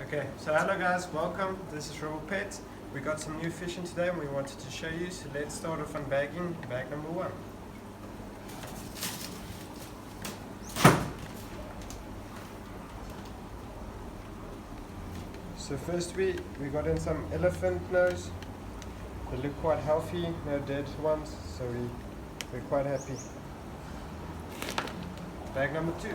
Okay, so hello guys, welcome. This is Rebel Pet. We got some new fish in today and we wanted to show you. So let's start off unbagging bag number 1. So first we got in some elephant nose. They look quite healthy, no dead ones, so we're quite happy. Bag number 2.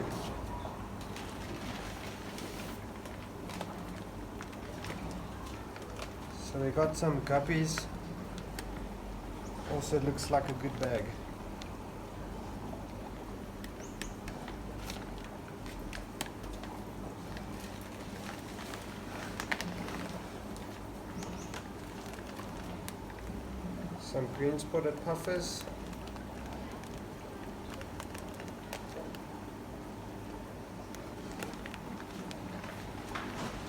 So we got some guppies. Also looks like a good bag. Some green spotted puffers.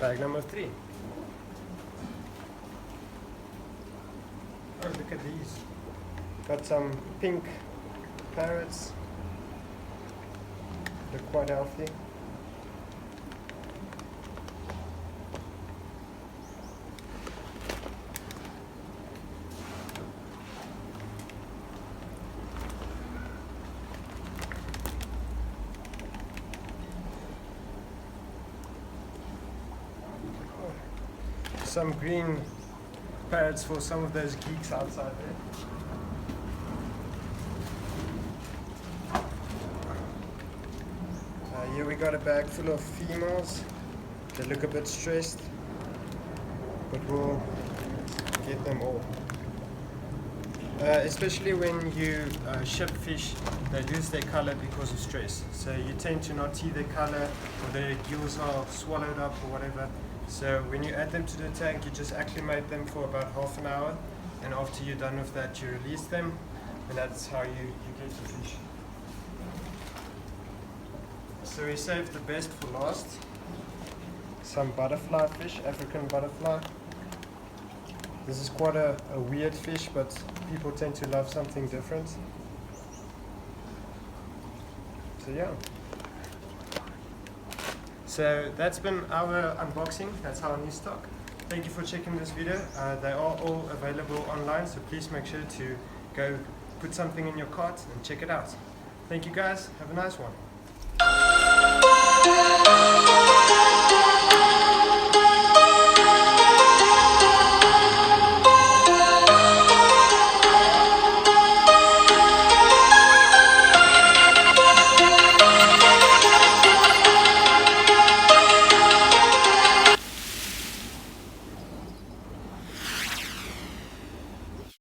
Bag number 3. Oh, look at these. Got some pink parrots. They're quite healthy. Some green parrots for some of those geeks outside there. Here we got a bag full of females. They look a bit stressed, but we'll get them all. Especially when you ship fish, they lose their color because of stress. So you tend to not see their color, or their gills are swallowed up or whatever. So when you add them to the tank, you just acclimate them for about half an hour, and after you're done with that, you release them, and that's how you get the fish. So we saved the best for last. Some butterfly fish, African butterfly. This is quite a weird fish, but people tend to love something different. So yeah. So that's been our unboxing. That's our new stock. Thank you for checking this video. They are all available online, so please make sure to go put something in your cart and check it out. Thank you guys. Have a nice one.